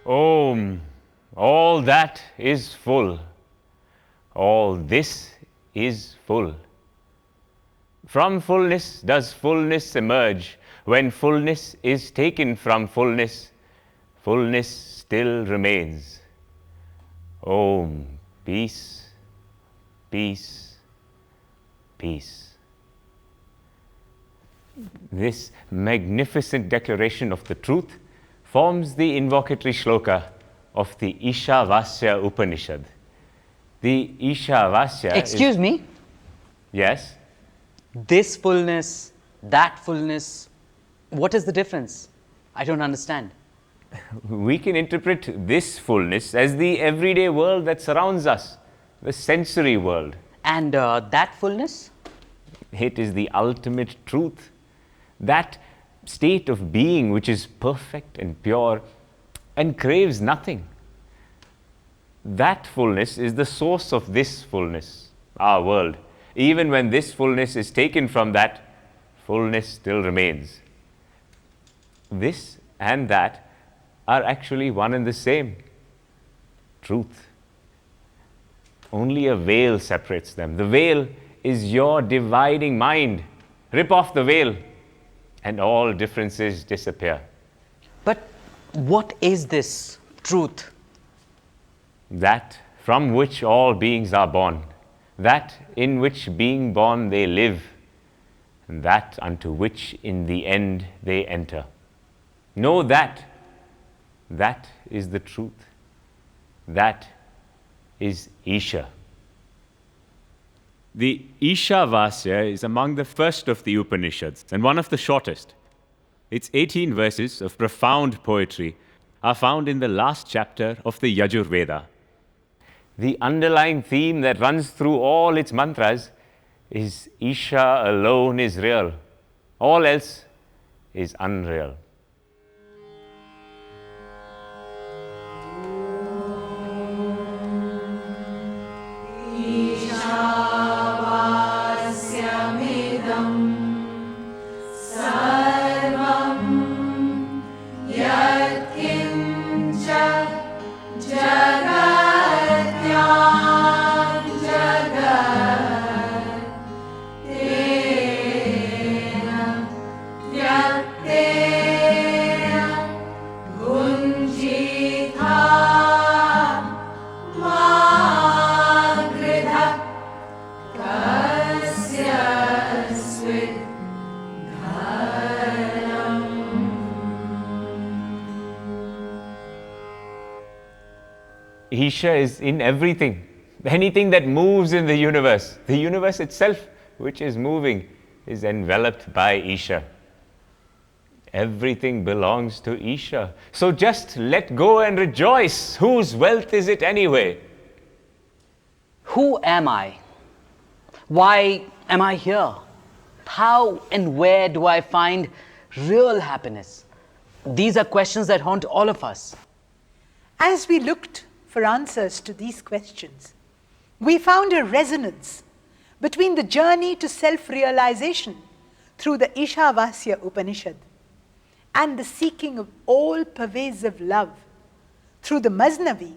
Om, all that is full. All this is full. From fullness does fullness emerge. When fullness is taken from fullness, fullness still remains. Om, peace, peace, peace. This magnificent declaration of the truth forms the invocatory shloka of the Ishavasya Upanishad. The Ishavasya Excuse me? Yes? This fullness, that fullness, what is the difference? I don't understand. We can interpret this fullness as the everyday world that surrounds us, the sensory world. And that fullness? It is the ultimate truth. That state of being which is perfect and pure and craves nothing. That fullness is the source of this fullness, our world. Even when this fullness is taken from that, fullness still remains. This and that are actually one and the same. Truth. Only a veil separates them. The veil is your dividing mind. Rip off the veil, and all differences disappear. But what is this truth? That from which all beings are born, that in which being born they live, and that unto which in the end they enter. Know that. That is the truth. That is Isha. The Ishavasya is among the first of the Upanishads and one of the shortest. Its 18 verses of profound poetry are found in the last chapter of the Yajurveda. The underlying theme that runs through all its mantras is Isha alone is real. All else is unreal. Isha is in everything. Anything that moves in the universe itself, which is moving, is enveloped by Isha. Everything belongs to Isha. So just let go and rejoice. Whose wealth is it anyway? Who am I? Why am I here? How and where do I find real happiness? These are questions that haunt all of us. As we looked for answers to these questions, we found a resonance between the journey to self-realization through the Ishavasya Upanishad and the seeking of all-pervasive love through the Masnavi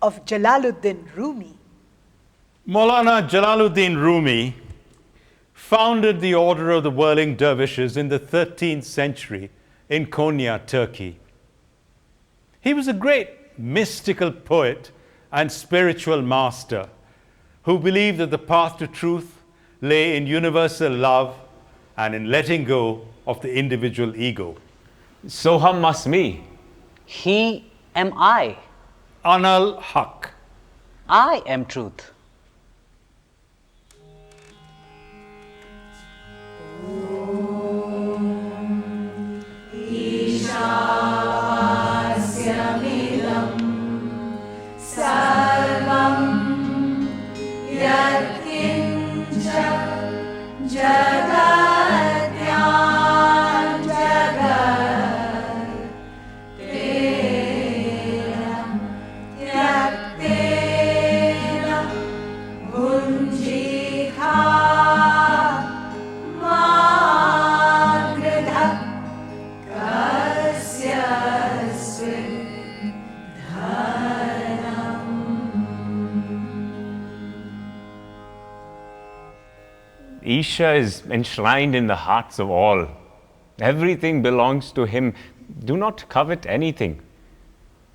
of Jalaluddin Rumi. Maulana Jalaluddin Rumi founded the order of the whirling dervishes in the 13th century in Konya, Turkey. He was a great mystical poet and spiritual master who believed that the path to truth lay in universal love and in letting go of the individual ego. Soham Asmi. He am I. Anal Haq. I am truth. Isha is enshrined in the hearts of all. Everything belongs to him. Do not covet anything.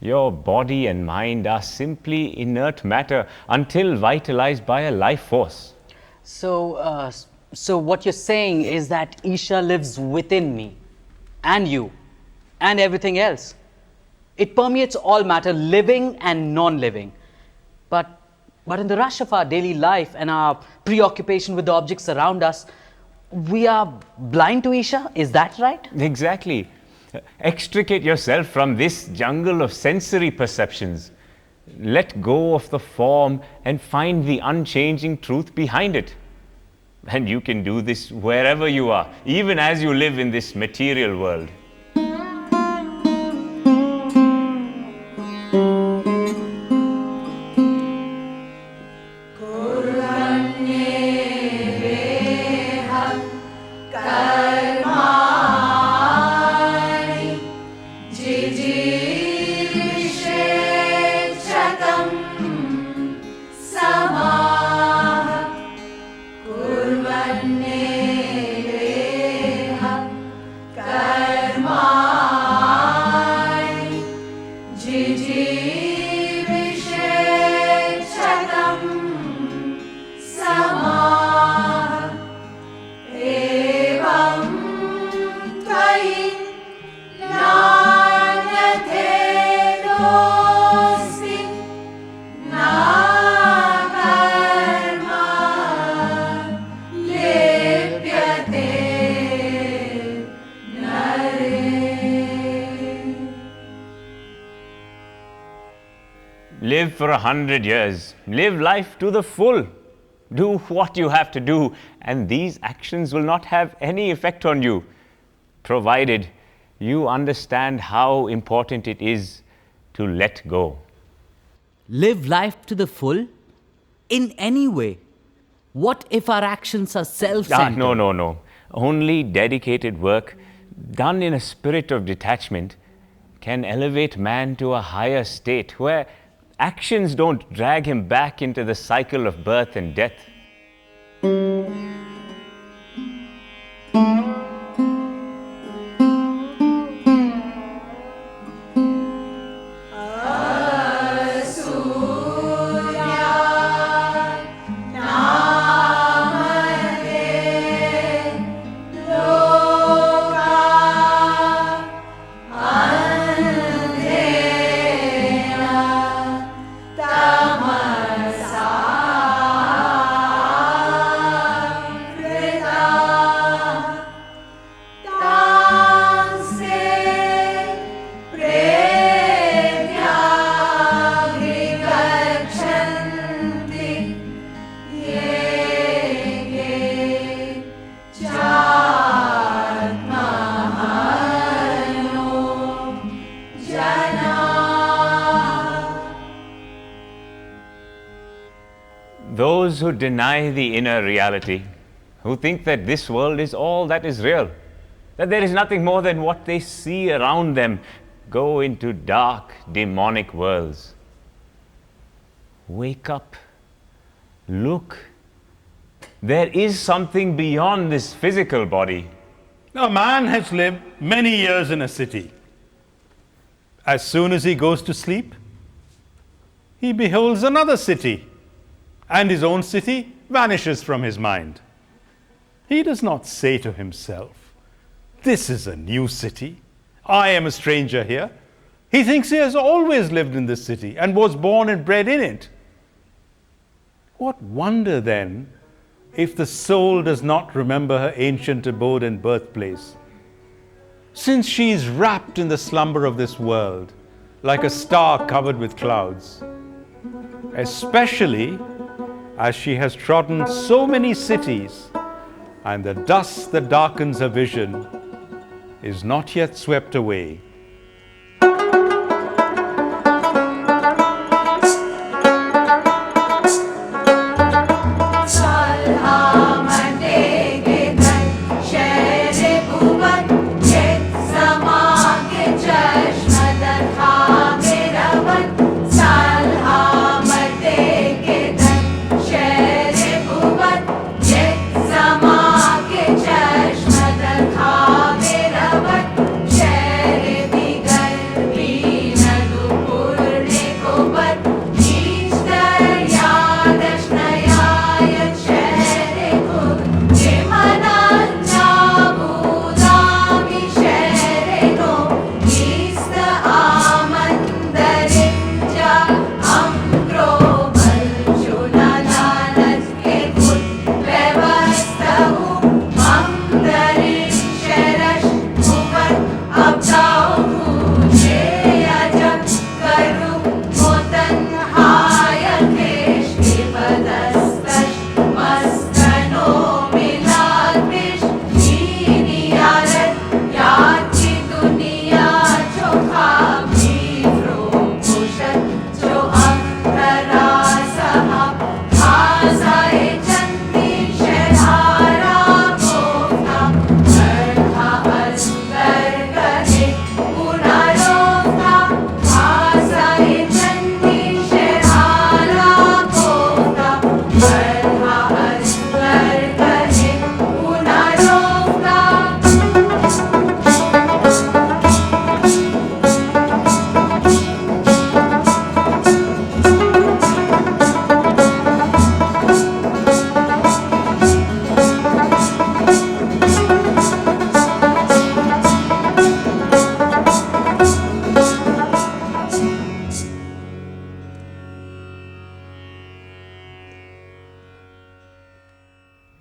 Your body and mind are simply inert matter until vitalized by a life force. So, so what you're saying is that Isha lives within me, and you, and everything else. It permeates all matter, living and non-living. But in the rush of our daily life and our preoccupation with the objects around us, we are blind to Isha. Is that right? Exactly. Extricate yourself from this jungle of sensory perceptions. Let go of the form and find the unchanging truth behind it. And you can do this wherever you are, even as you live in this material world. Live for 100 years. Live life to the full. Do what you have to do, and these actions will not have any effect on you, provided you understand how important it is to let go. Live life to the full? In any way? What if our actions are self-centered? No. Only dedicated work done in a spirit of detachment can elevate man to a higher state where actions don't drag him back into the cycle of birth and death. Those who deny the inner reality, who think that this world is all that is real, that there is nothing more than what they see around them, go into dark, demonic worlds. Wake up. Look. There is something beyond this physical body. A man has lived many years in a city. As soon as he goes to sleep, he beholds another city, and his own city vanishes from his mind. He does not say to himself, "This is a new city. I am a stranger here." He thinks he has always lived in this city and was born and bred in it. What wonder then if the soul does not remember her ancient abode and birthplace, since she is wrapped in the slumber of this world like a star covered with clouds, especially as she has trodden so many cities, and the dust that darkens her vision is not yet swept away. Sama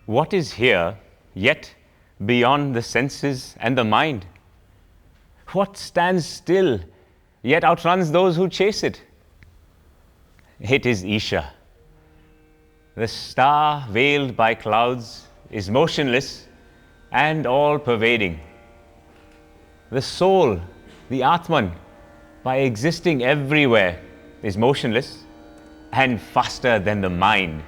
What is here, yet beyond the senses and the mind? What stands still, yet outruns those who chase it? It is Isha. The star veiled by clouds is motionless and all-pervading. The soul, the Atman, by existing everywhere, is motionless and faster than the mind.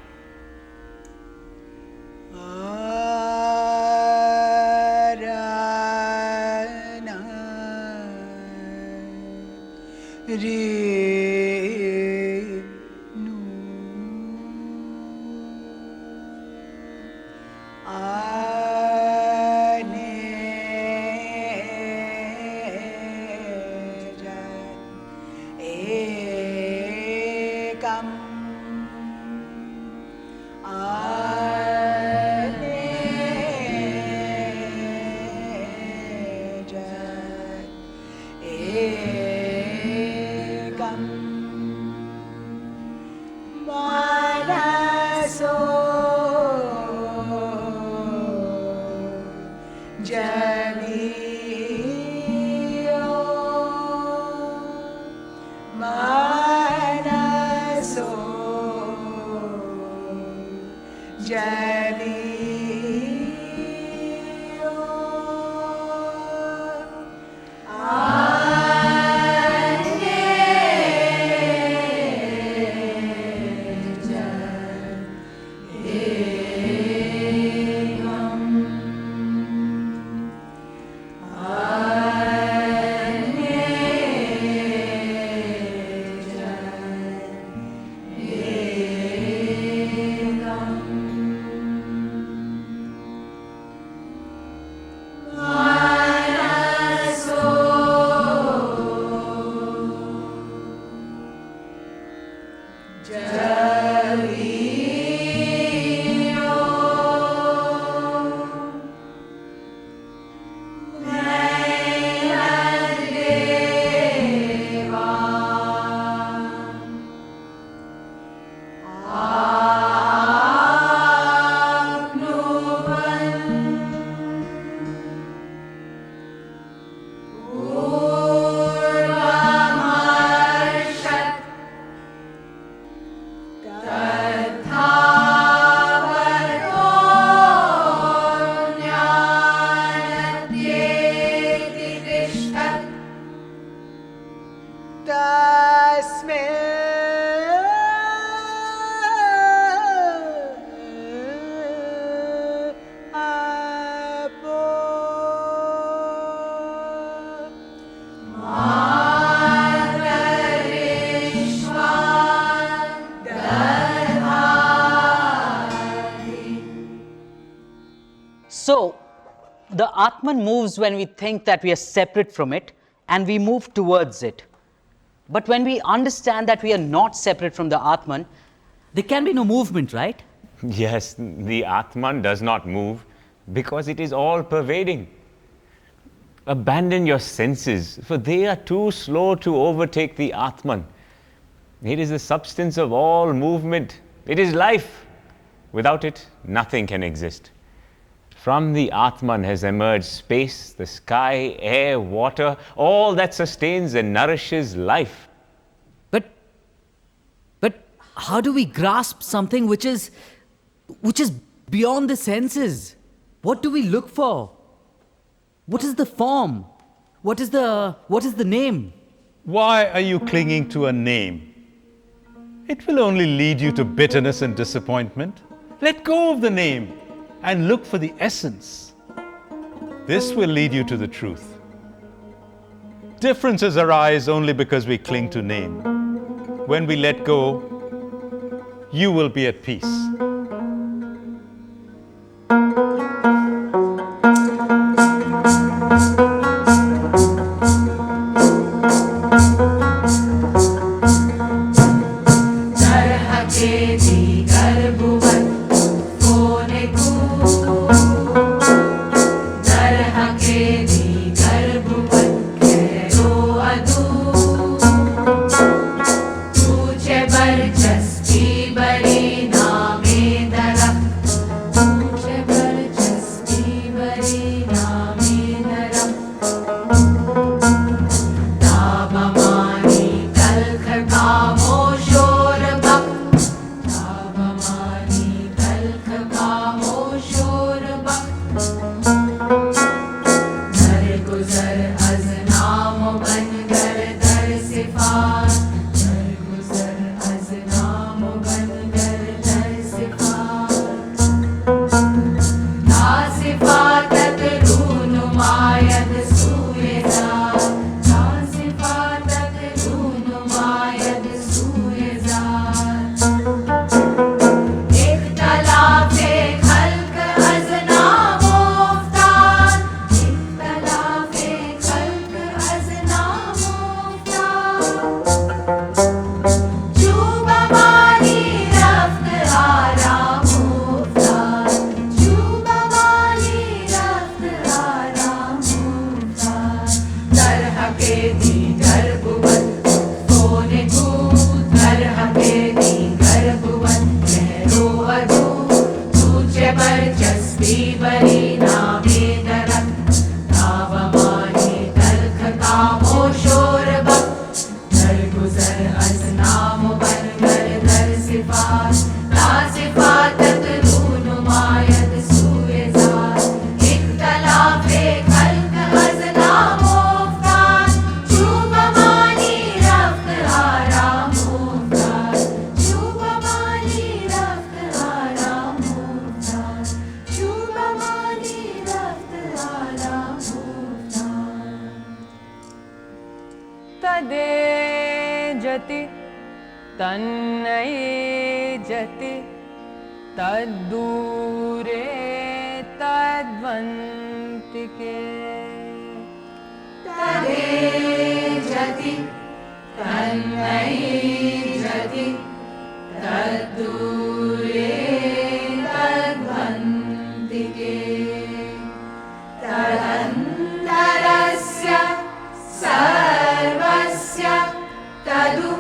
So, the Atman moves when we think that we are separate from it and we move towards it. But when we understand that we are not separate from the Atman, there can be no movement, right? Yes, the Atman does not move because it is all-pervading. Abandon your senses, for they are too slow to overtake the Atman. It is the substance of all movement. It is life. Without it, nothing can exist. From the Atman has emerged space, the sky, air, water, all that sustains and nourishes life. But how do we grasp something which is beyond the senses? What do we look for? What is the form? What is the name? Why are you clinging to a name? It will only lead you to bitterness and disappointment. Let go of the name and look for the essence. This will lead you to the truth. Differences arise only because we cling to name. When we let go, you will be at peace. बरचस्पी बड़ी नामे दरख tannai jati taddure tadvantike tade jati tannai jati taddure tadvantike tadantarasya sarvasya tadu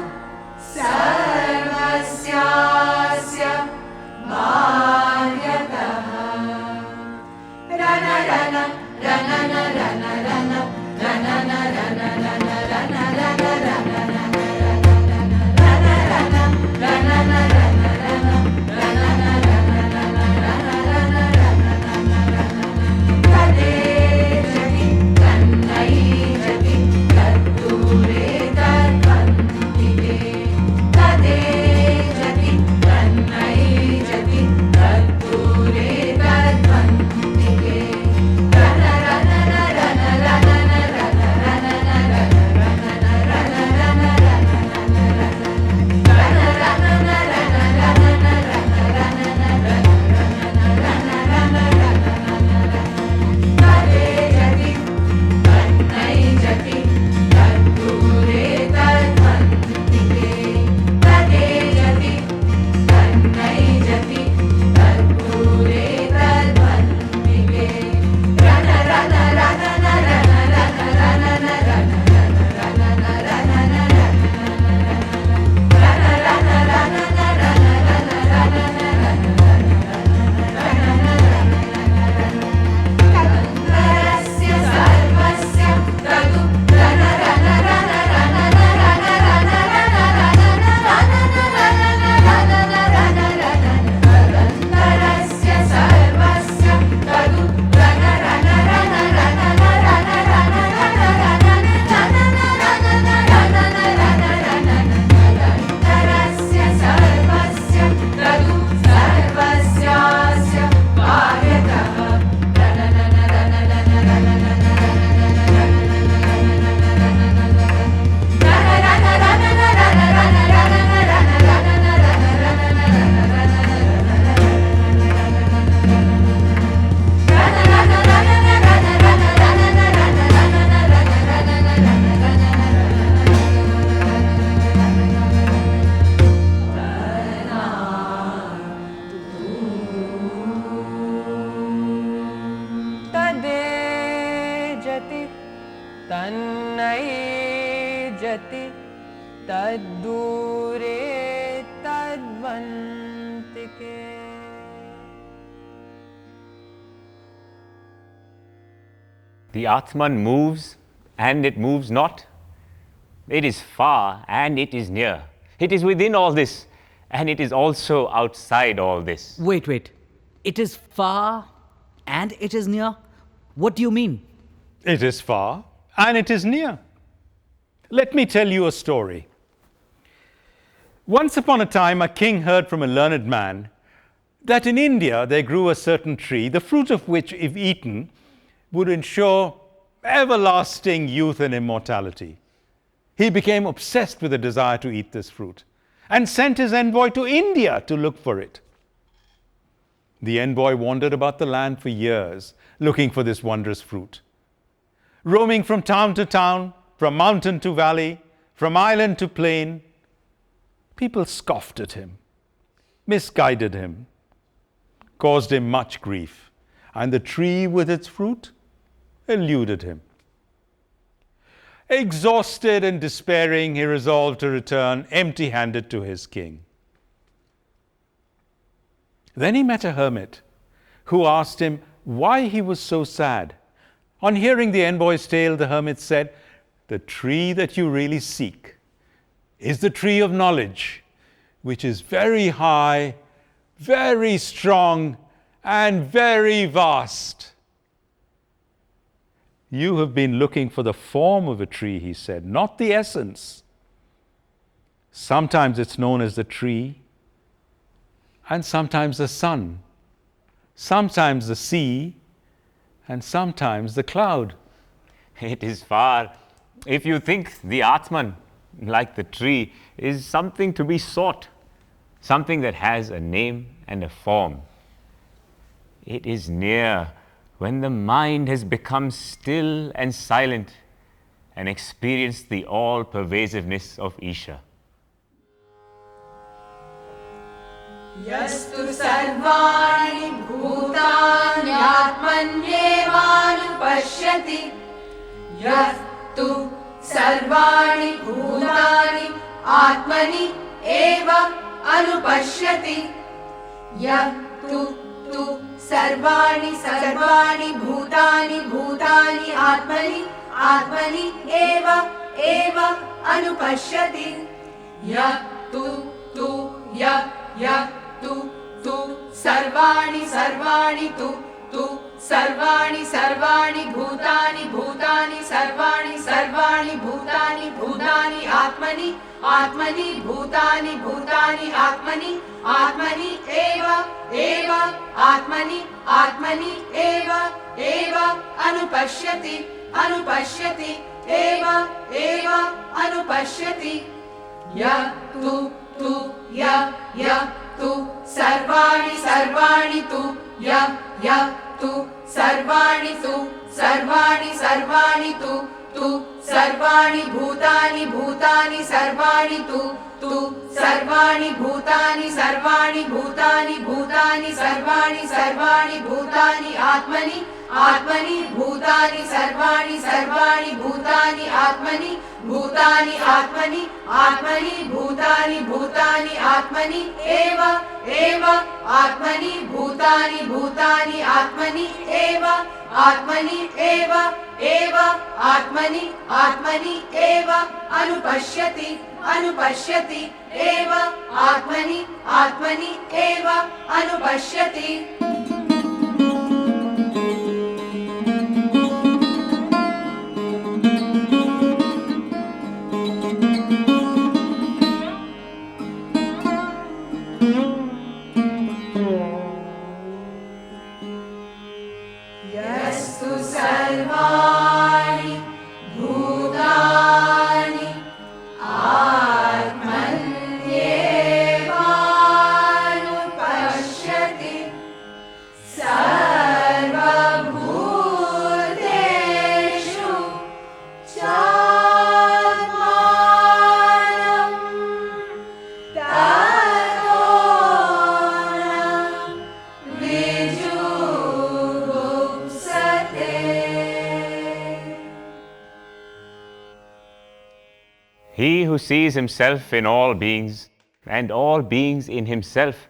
sarvasyasya bhavyatah rana rana rana rana rana rana rana rana rana rana taddure tadvantike. The Atman moves and it moves not. It is far and it is near. It is within all this and it is also outside all this. Wait. It is far and it is near? What do you mean? It is far and it is near. Let me tell you a story. Once upon a time, a king heard from a learned man that in India there grew a certain tree, the fruit of which, if eaten, would ensure everlasting youth and immortality. He became obsessed with a desire to eat this fruit and sent his envoy to India to look for it. The envoy wandered about the land for years looking for this wondrous fruit. Roaming from town to town, from mountain to valley, from island to plain, people scoffed at him, misguided him, caused him much grief, and the tree with its fruit eluded him. Exhausted and despairing, he resolved to return empty-handed to his king. Then he met a hermit who asked him why he was so sad. On hearing the envoy's tale, the hermit said, "The tree that you really seek is the tree of knowledge, which is very high, very strong, and very vast." "You have been looking for the form of a tree," he said, "not the essence. Sometimes it's known as the tree, and sometimes the sun, sometimes the sea, and sometimes the cloud." It is far. If you think the Atman, like the tree, is something to be sought, something that has a name and a form. It is near when the mind has become still and silent and experienced the all-pervasiveness of Isha. Yastu sarvani bhutani atmanyevanupashyati. Yastu sarvani bhutani atmani eva anupashyati. Yattu tu sarvani sarvani bhutani bhutani atmani atmani eva anupashyati. Yattu tu yattu tu sarvani sarvani tu sarvani sarvani bhutani bhutani sarvani sarvani bhutani bhutani atmani atmani bhutani bhutani atmani atmani eva atmani atmani eva anupashyati anupashyati eva anupashyati. Yattu tu yattu sarvani sarvani tu yattu sarvani tu sarvani sarvani tu sarvani bhutani bhutani sarvani tu sarvani bhutani sarvani bhutani bhutani sarvani sarvani bhutani atmani atmani bhutani sarvani sarvani bhutani atmani bhutani atmani atmani bhutani bhutani atmani eva atmani bhutani bhutani atmani eva atmani eva atmani atmani eva anupashyati anupashyati eva atmani atmani eva anupashyati. Yastu sarvani bhutani atmanyevanupashyati. Sarvabhuteshu chatmanam tatonam vijugupsate. He who sees himself in all beings and all beings in himself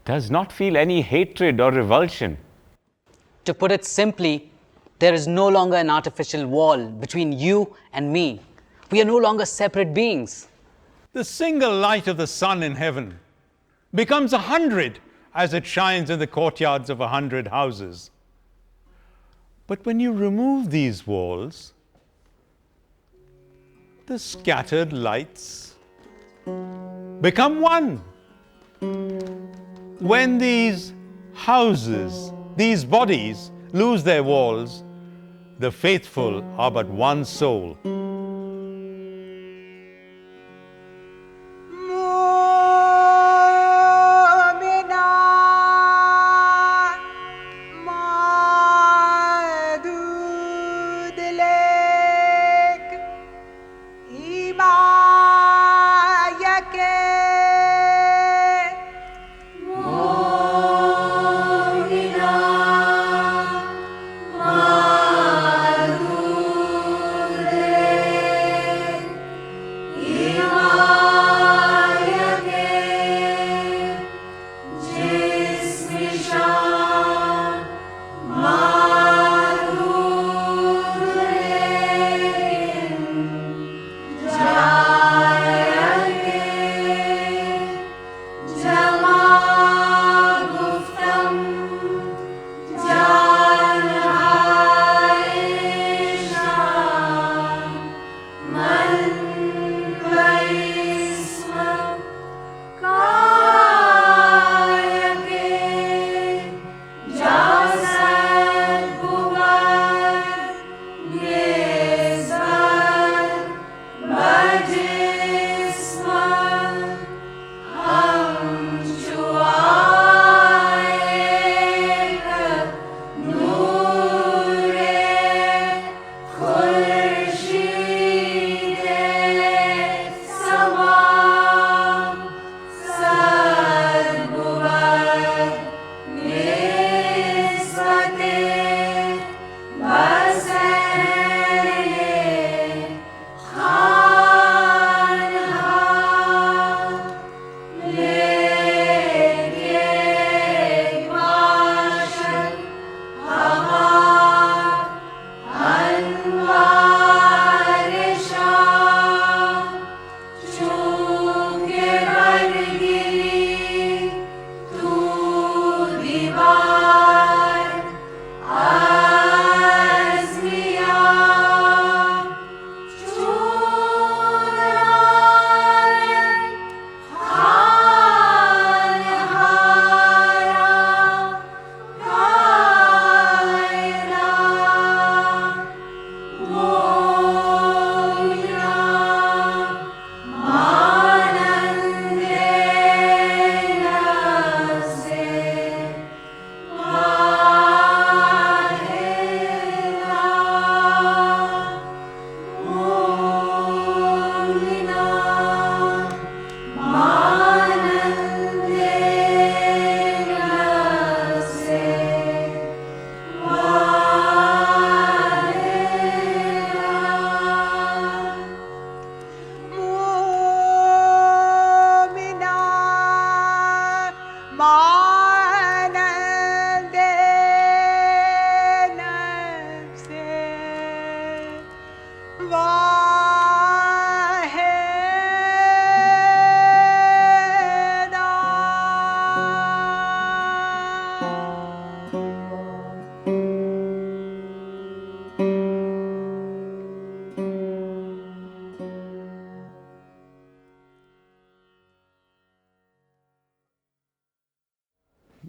does not feel any hatred or revulsion. To put it simply, there is no longer an artificial wall between you and me. We are no longer separate beings. The single light of the sun in heaven becomes 100 as it shines in the courtyards of 100 houses. But when you remove these walls, the scattered lights become one. When these houses, these bodies lose their walls, the faithful are but one soul.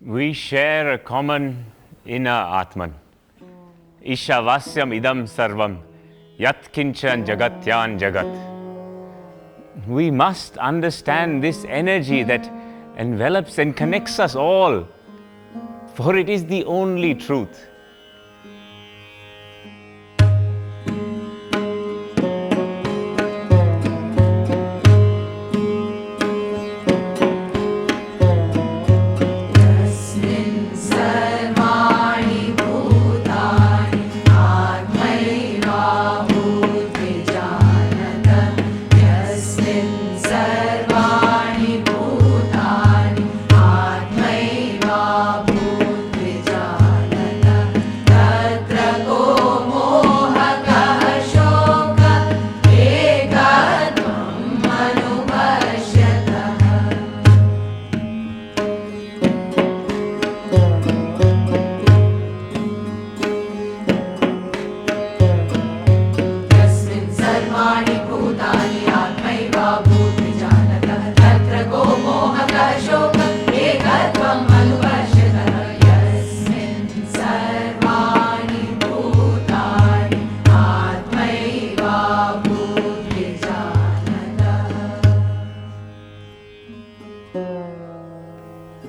We share a common inner Atman. Ishavasyam idam sarvam, yat kinchan jagatyan jagat. We must understand this energy that envelops and connects us all, for it is the only truth.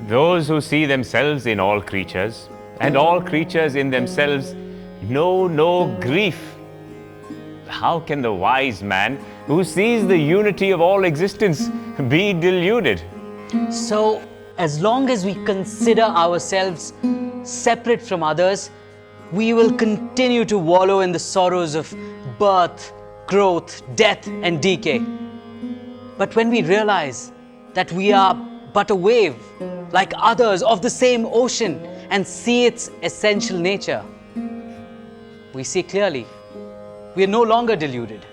Those who see themselves in all creatures, and all creatures in themselves, know no grief. How can the wise man who sees the unity of all existence be deluded? So, as long as we consider ourselves separate from others, we will continue to wallow in the sorrows of birth, growth, death, and decay. But when we realize that we are but a wave, like others of the same ocean, and see its essential nature, we see clearly. We are no longer deluded.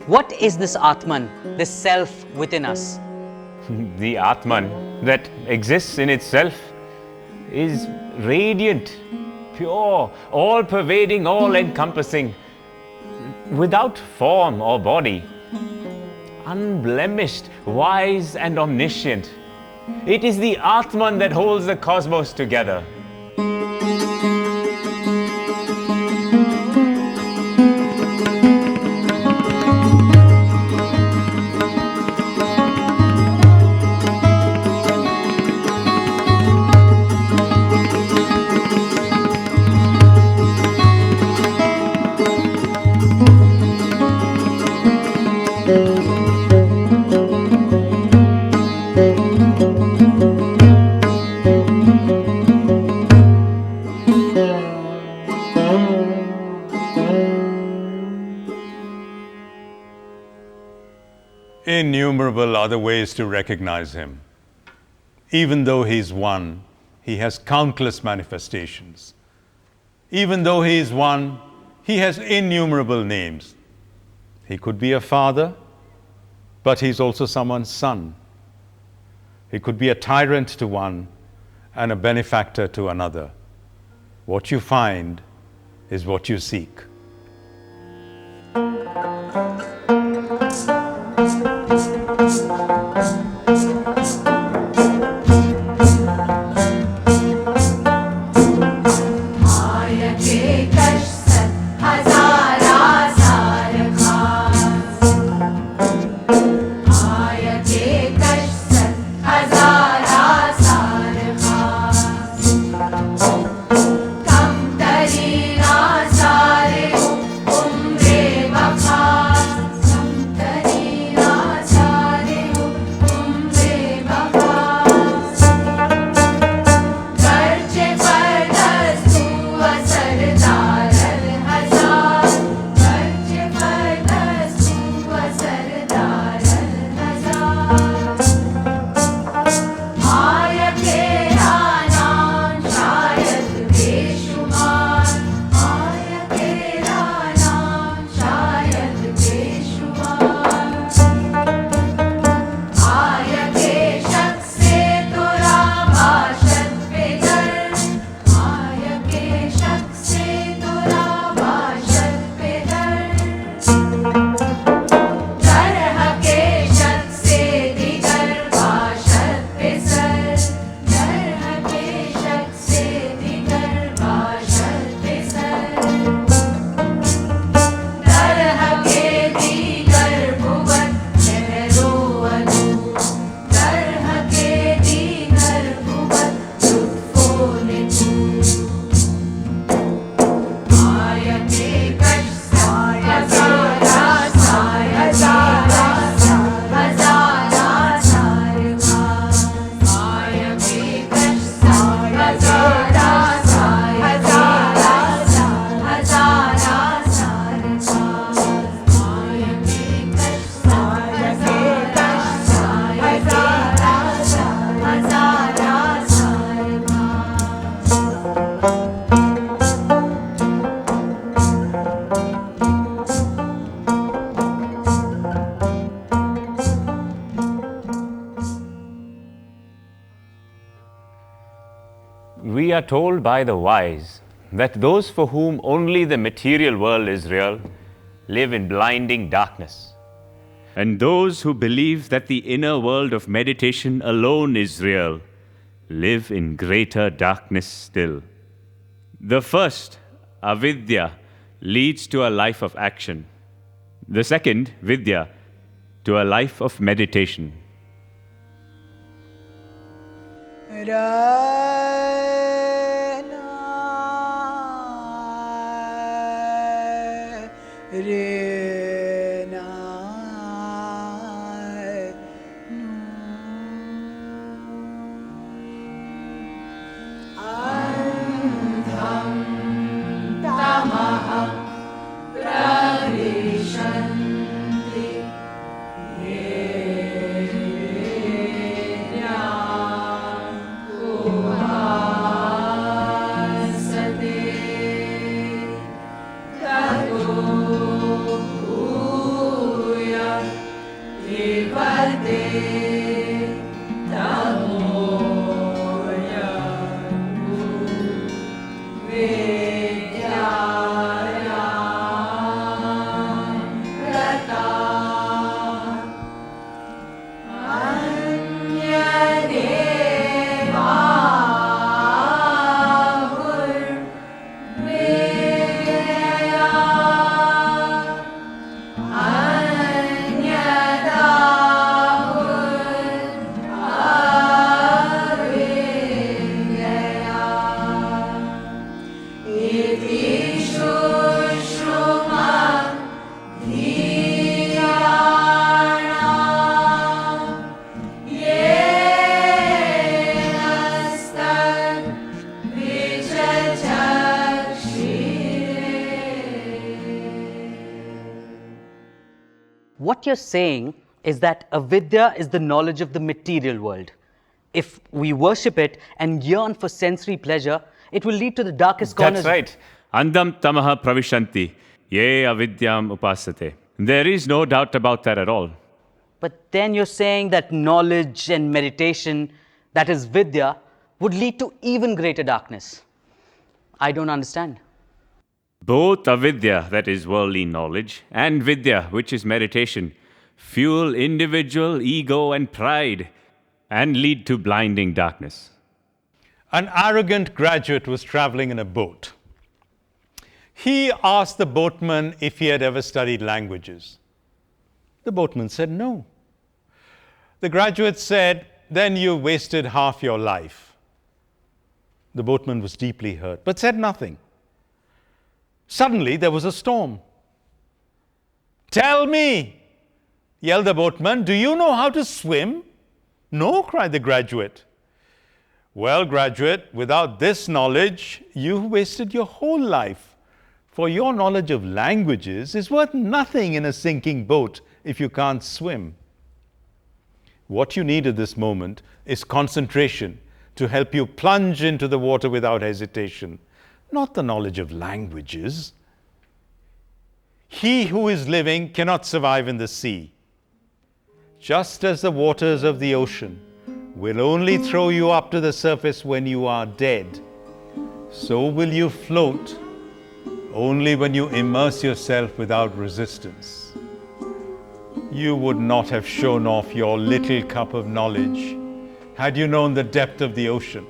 What is this Atman, this self within us? The Atman that exists in itself is radiant, pure, all-pervading, all-encompassing, without form or body, unblemished, wise and omniscient. It is the Atman that holds the cosmos together. Innumerable other ways to recognize him. Even though he is one, he has countless manifestations. Even though he is one, he has innumerable names. He could be a father, but he's also someone's son. He could be a tyrant to one and a benefactor to another. What you find is what you seek. We are told by the wise that those for whom only the material world is real live in blinding darkness. And those who believe that the inner world of meditation alone is real live in greater darkness still. The first, avidya, leads to a life of action. The second, vidya, to a life of meditation. What you're saying is that avidya is the knowledge of the material world. If we worship it and yearn for sensory pleasure, it will lead to the darkest corners. That's right. Andam tamaha pravishanti, ye avidyam upasate. There is no doubt about that at all. But then you're saying that knowledge and meditation, that is vidya, would lead to even greater darkness. I don't understand. Both avidya, that is worldly knowledge, and vidya, which is meditation, fuel individual ego and pride and lead to blinding darkness. An arrogant graduate was traveling in a boat. He asked the boatman if he had ever studied languages. The boatman said no. The graduate said, "Then you wasted half your life." The boatman was deeply hurt, but said nothing. Suddenly, there was a storm. "Tell me," yelled the boatman, "do you know how to swim?" "No," cried the graduate. "Well, graduate, without this knowledge, you've wasted your whole life. For your knowledge of languages is worth nothing in a sinking boat if you can't swim." What you need at this moment is concentration to help you plunge into the water without hesitation, not the knowledge of languages. He who is living cannot survive in the sea. Just as the waters of the ocean will only throw you up to the surface when you are dead, so will you float only when you immerse yourself without resistance. You would not have shown off your little cup of knowledge had you known the depth of the ocean.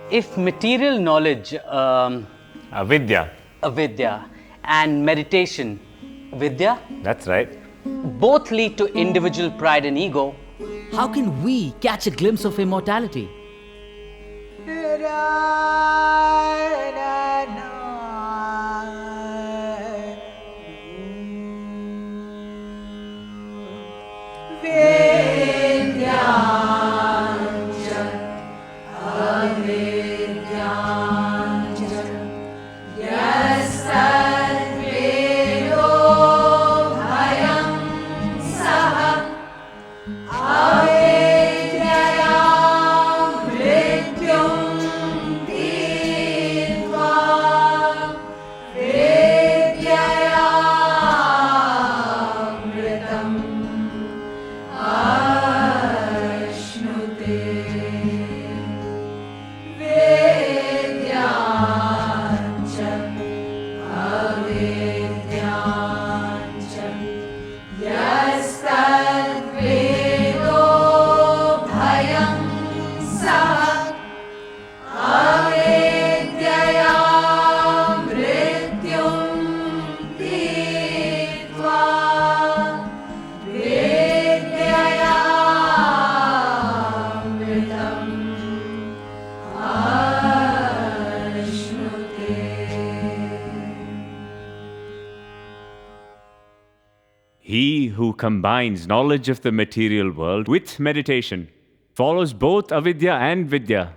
If material knowledge, Avidya. avidya, and meditation, vidya, That's right. both lead to individual pride and ego, How can we catch a glimpse of immortality? combines knowledge of the material world with meditation, follows both avidya and vidya,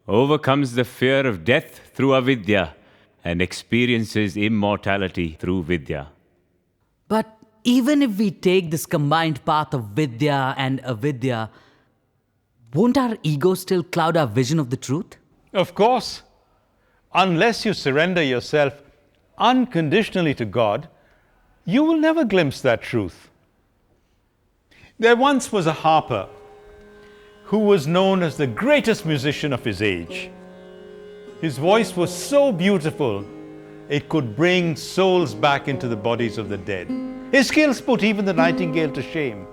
overcomes the fear of death through avidya, and experiences immortality through vidya. But even if we take this combined path of vidya and avidya, won't our ego still cloud our vision of the truth? Of course, unless you surrender yourself unconditionally to God, you will never glimpse that truth. There once was a harper who was known as the greatest musician of his age. His voice was so beautiful, it could bring souls back into the bodies of the dead. His skills put even the nightingale to shame.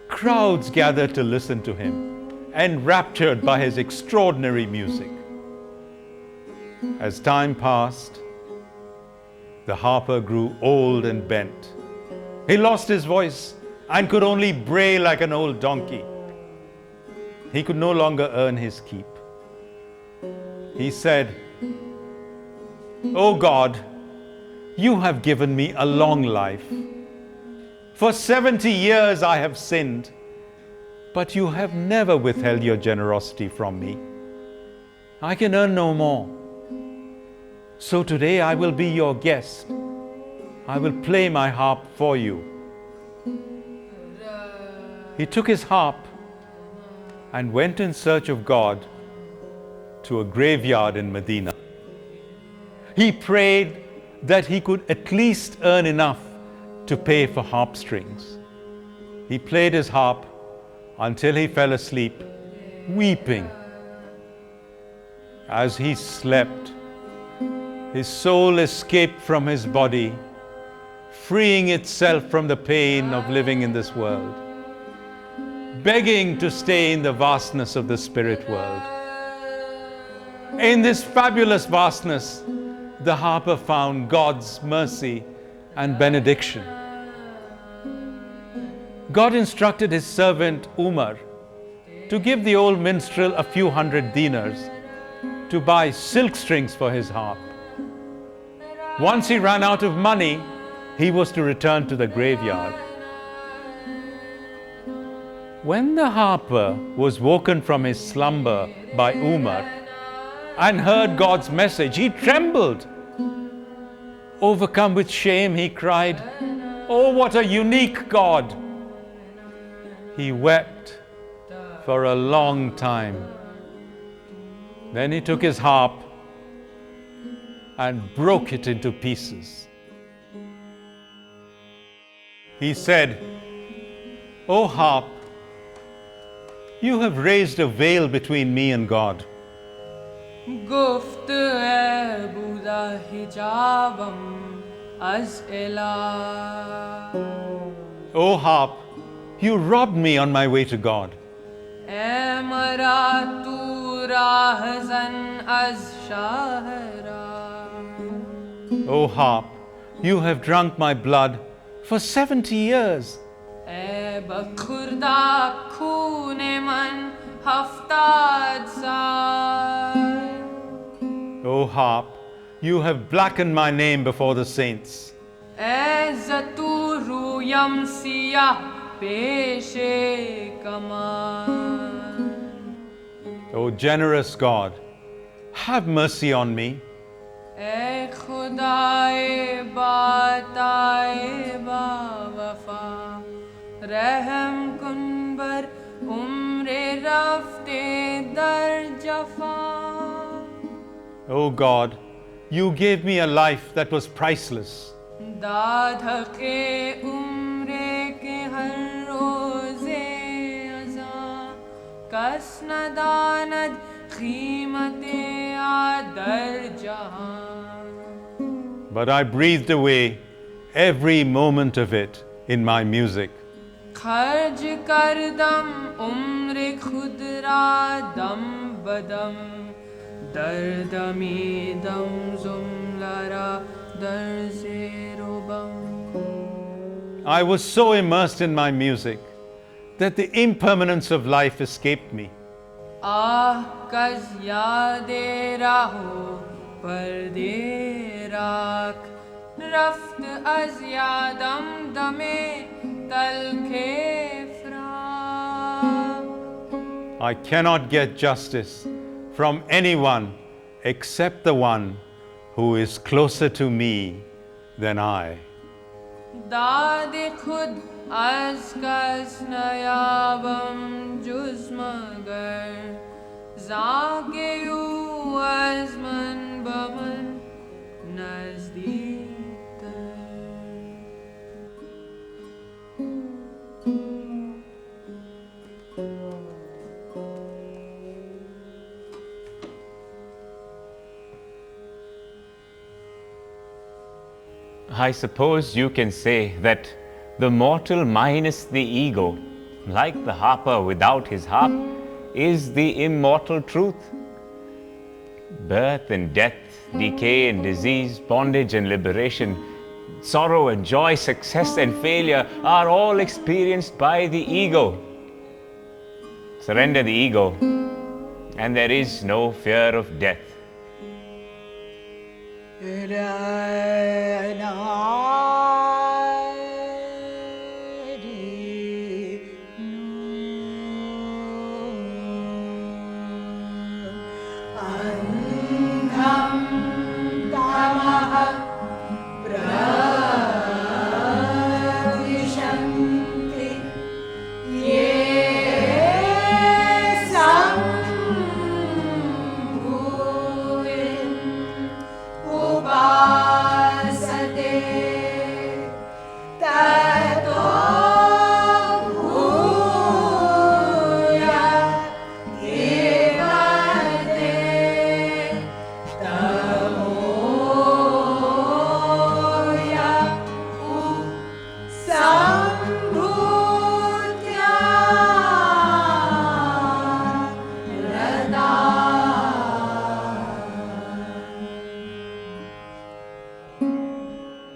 Crowds gathered to listen to him, enraptured by his extraordinary music. As time passed, the harper grew old and bent. He lost his voice and could only bray like an old donkey. He could no longer earn his keep. He said, "O God, you have given me a long life. For 70 years I have sinned, but you have never withheld your generosity from me. I can earn no more. So today I will be your guest. I will play my harp for you." He took his harp and went in search of God to a graveyard in Medina. He prayed that he could at least earn enough to pay for harp strings. He played his harp until he fell asleep, weeping. As he slept, his soul escaped from his body, freeing itself from the pain of living in this world, begging to stay in the vastness of the spirit world. In this fabulous vastness, the harper found God's mercy and benediction. God instructed his servant Umar to give the old minstrel a few hundred dinars to buy silk strings for his harp. Once he ran out of money, he was to return to the graveyard. When the harper was woken from his slumber by Umar and heard God's message, he trembled. Overcome with shame, he cried, "Oh, what a unique God!" He wept for a long time. Then he took his harp and broke it into pieces. He said, "O harp, you have raised a veil between me and God. गुफ्त है बुदा हिजाबम az ila. O harp, you robbed me on my way to God. ए मरा तू राहज़न az shahra. O harp, you have drunk my blood for 70 years. ए बखुरदा खूने मन हफ्ताद साल. O harp, you have blackened my name before the saints. ए ज़तूरु यमसिया पेशे कमाल. O generous God, have mercy on me. ए खुदाए बाताए बावफा रहम कुन बर उम्रे रफ्ते दर जफा. O God, you gave me a life that was priceless. दाधके उम्रे के हर रोजे अज़ा कस न दानद कीमते आदर जहां. But I breathed away every moment of it in my music. खर्ज कर दम उम्र खुदरा दम बदम दर्दमी दम जुमलारा दर से रोबम. I was so immersed in my music that the impermanence of life escaped me. आह कज़ यादे राहो पर्दे राख रफ्त अज़ यादम दमे I cannot get justice from anyone except the one who is closer to me than I. Dade khud az kas nayabam juzmagar zage yu azman baman nazdeek. I suppose you can say that the mortal minus the ego, like the harper without his harp, is the immortal truth. Birth and death, decay and disease, bondage and liberation, sorrow and joy, success and failure are all experienced by the ego. Surrender the ego, and there is no fear of death.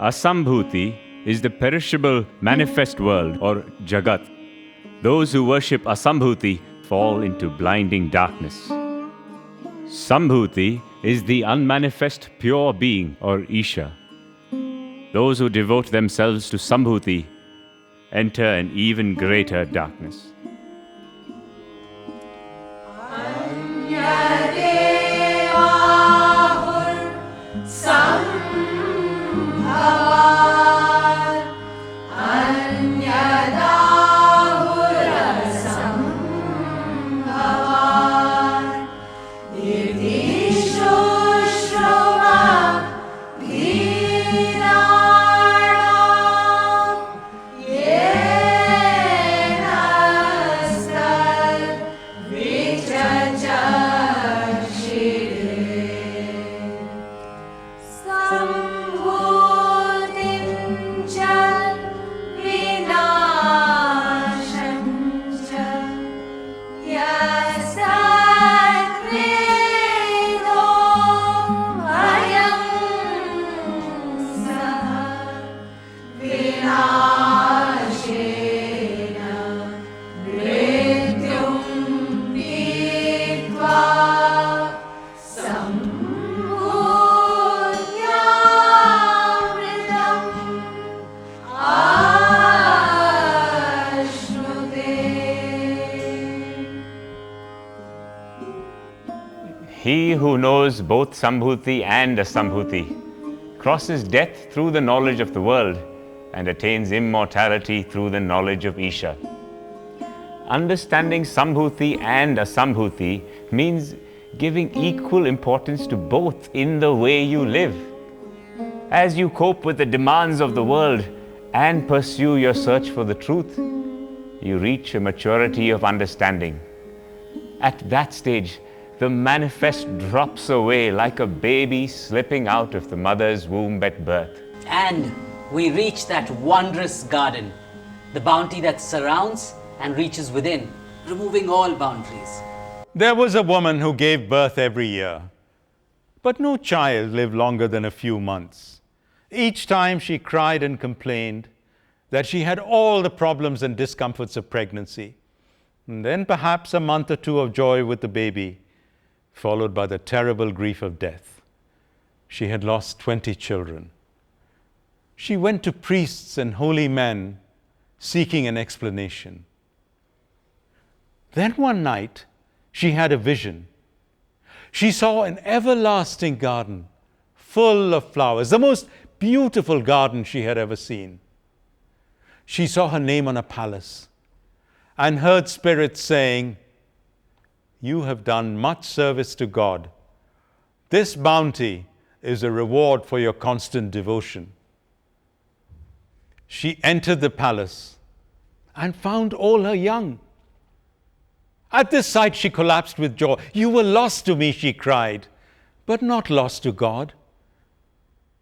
Asambhuti is the perishable manifest world or Jagat. Those who worship Asambhuti fall into blinding darkness. Sambhuti is the unmanifest pure being or Isha. Those who devote themselves to Sambhuti enter an even greater darkness. He who knows both Sambhuti and Asambhuti crosses death through the knowledge of the world and attains immortality through the knowledge of Isha. Understanding Sambhuti and Asambhuti means giving equal importance to both in the way you live. As you cope with the demands of the world and pursue your search for the truth, you reach a maturity of understanding. At that stage, the manifest drops away like a baby slipping out of the mother's womb at birth. And we reach that wondrous garden, the bounty that surrounds and reaches within, removing all boundaries. There was a woman who gave birth every year, but no child lived longer than a few months. Each time she cried and complained that she had all the problems and discomforts of pregnancy, and then perhaps a month or two of joy with the baby, followed by the terrible grief of death. She had lost 20 children. She went to priests and holy men, seeking an explanation. Then one night, she had a vision. She saw an everlasting garden full of flowers, the most beautiful garden she had ever seen. She saw her name on a palace and heard spirits saying, "You have done much service to God. This bounty is a reward for your constant devotion." She entered the palace and found all her young. At this sight, she collapsed with joy. "You were lost to me," she cried, "but not lost to God.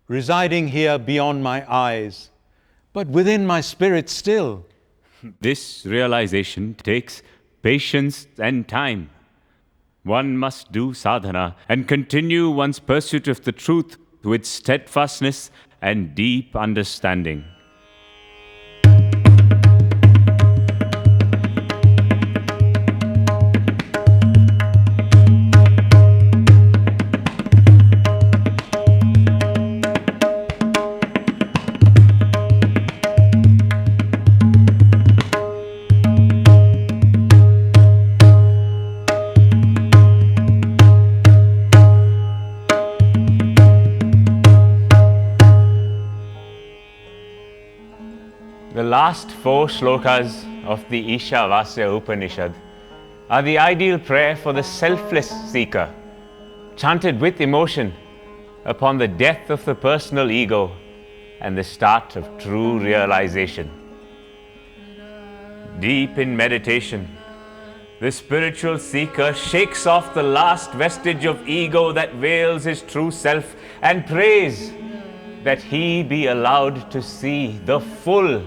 Residing here beyond my eyes, but within my spirit still." This realization takes patience and time. One must do sadhana and continue one's pursuit of the truth with steadfastness and deep understanding. The last 4 shlokas of the Ishavasya Upanishad are the ideal prayer for the selfless seeker, chanted with emotion upon the death of the personal ego and the start of true realization. Deep in meditation, the spiritual seeker shakes off the last vestige of ego that veils his true self and prays that he be allowed to see the full,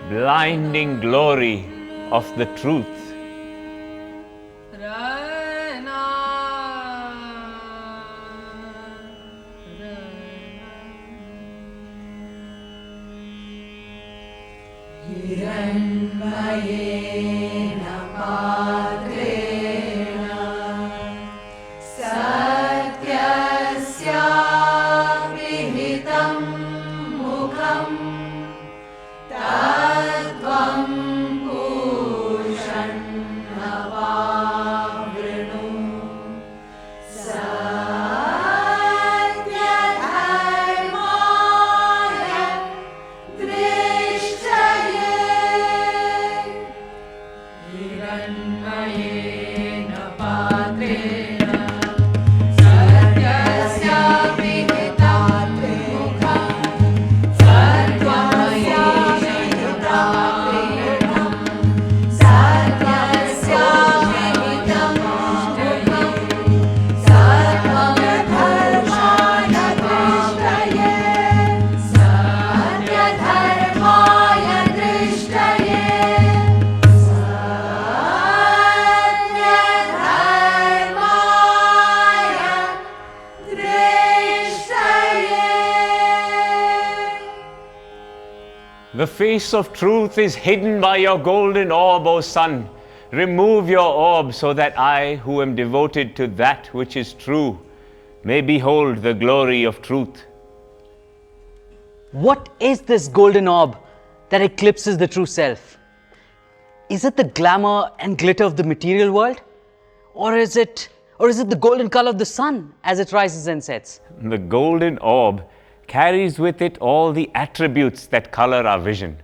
blinding glory of the truth. The face of truth is hidden by your golden orb, O sun. Remove your orb so that I, who am devoted to that which is true, may behold the glory of truth. What is this golden orb that eclipses the true self? Is it the glamour and glitter of the material world? Or is it the golden color of the sun as it rises and sets? The golden orb carries with it all the attributes that color our vision.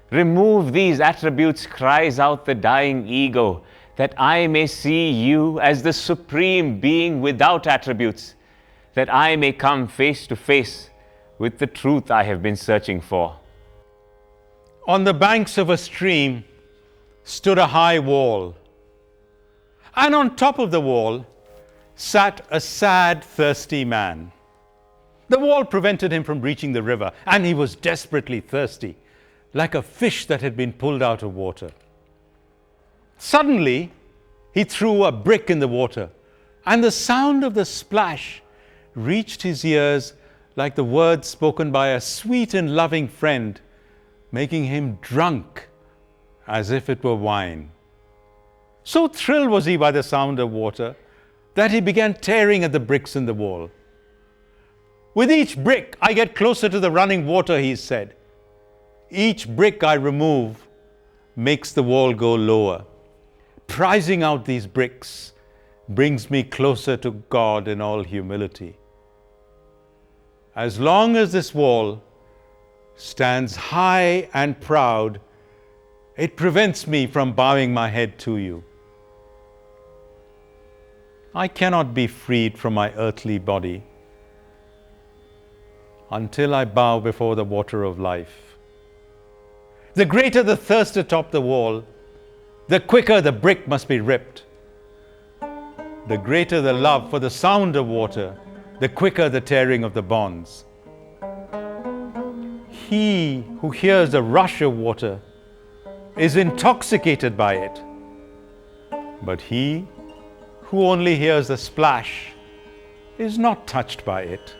Remove these attributes, cries out the dying ego, that I may see you as the supreme being without attributes, that I may come face to face with the truth I have been searching for. On the banks of a stream stood a high wall, and on top of the wall sat a sad, thirsty man. The wall prevented him from reaching the river, and he was desperately thirsty, like a fish that had been pulled out of water. Suddenly, he threw a brick in the water, and the sound of the splash reached his ears like the words spoken by a sweet and loving friend, making him drunk as if it were wine. So thrilled was he by the sound of water that he began tearing at the bricks in the wall. "With each brick, I get closer to the running water," he said. Each brick I remove makes the wall go lower. Prizing out these bricks brings me closer to God in all humility. As long as this wall stands high and proud, it prevents me from bowing my head to you. I cannot be freed from my earthly body until I bow before the water of life. The greater the thirst atop the wall, the quicker the brick must be ripped. The greater the love for the sound of water, the quicker the tearing of the bonds. He who hears the rush of water is intoxicated by it, but he who only hears the splash is not touched by it.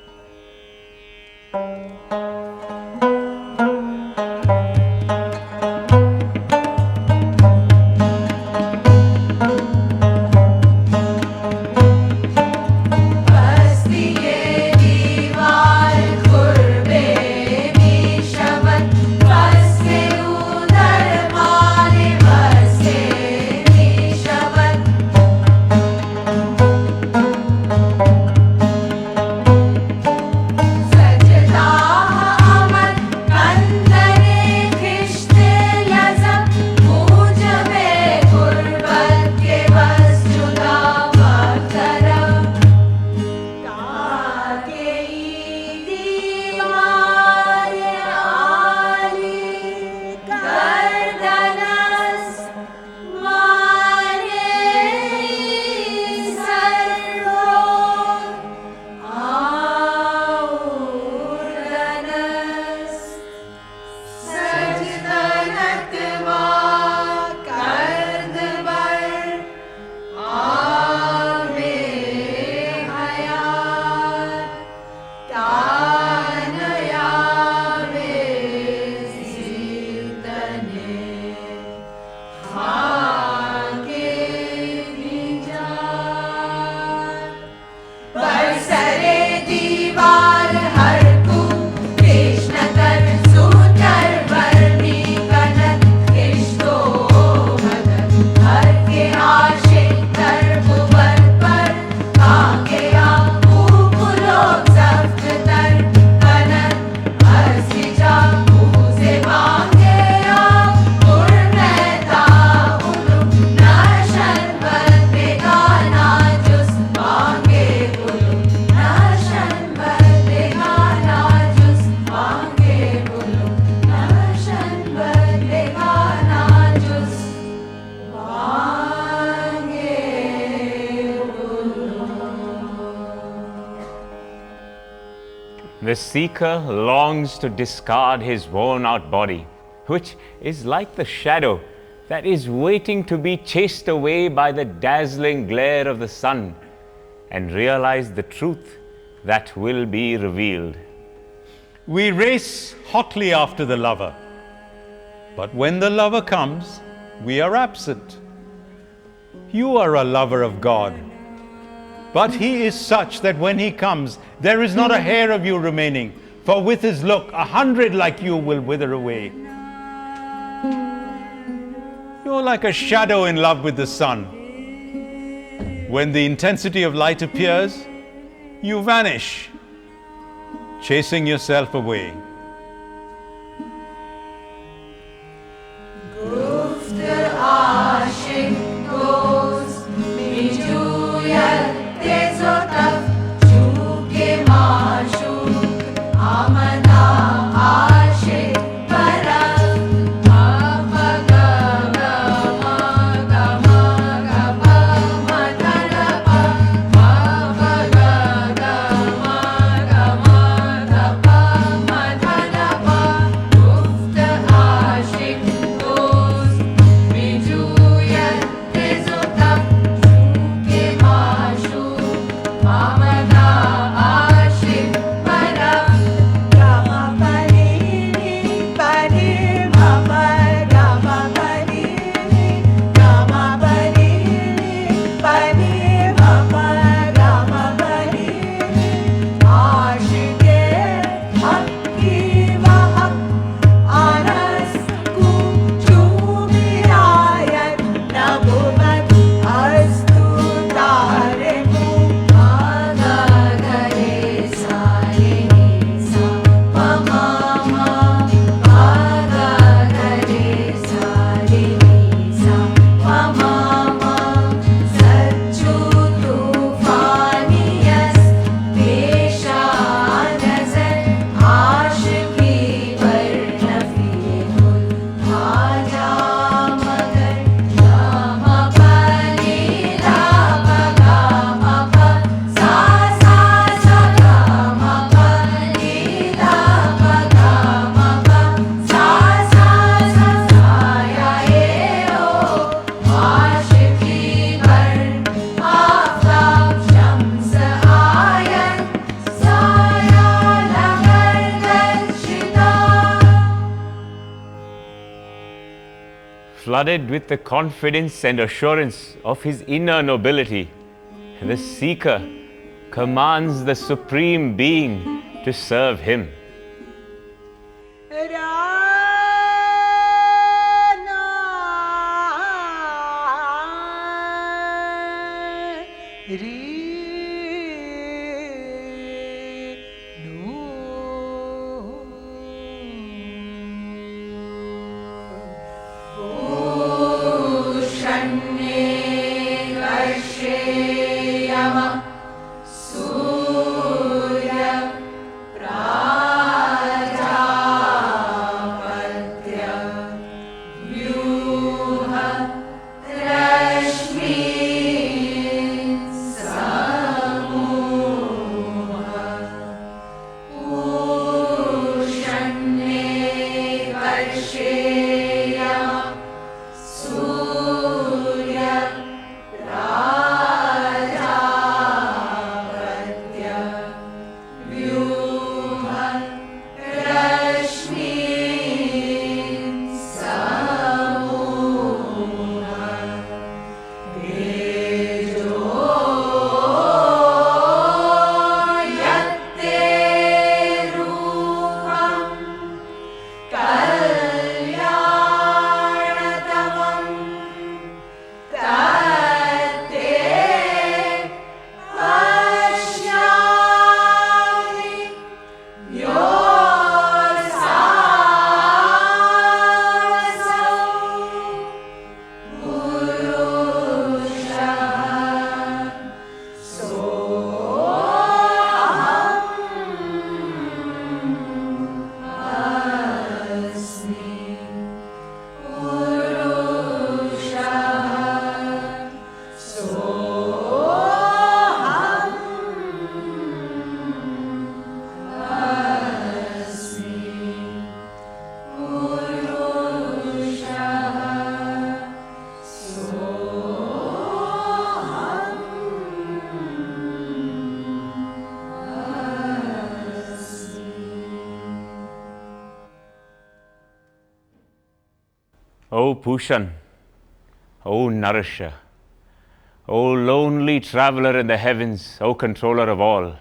The seeker longs to discard his worn-out body, which is like the shadow that is waiting to be chased away by the dazzling glare of the sun, and realize the truth that will be revealed. We race hotly after the lover, but when the lover comes, we are absent. You are a lover of God, but he is such that when he comes, there is not a hair of you remaining, for with his look, 100 like you will wither away. You're like a shadow in love with the sun. When the intensity of light appears, you vanish, chasing yourself away. flooded with the confidence and assurance of his inner nobility, the seeker commands the Supreme Being to serve him. O Pushan, O Nourisher, O lonely traveler in the heavens, O controller of all,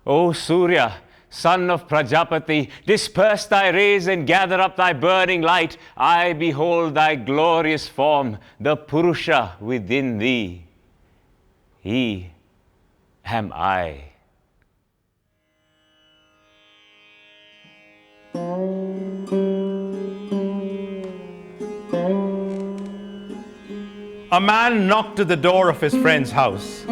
O Surya, son of Prajapati, disperse thy rays and gather up thy burning light. I behold thy glorious form, the Purusha within thee. He am I. A man knocked at the door of his friend's house.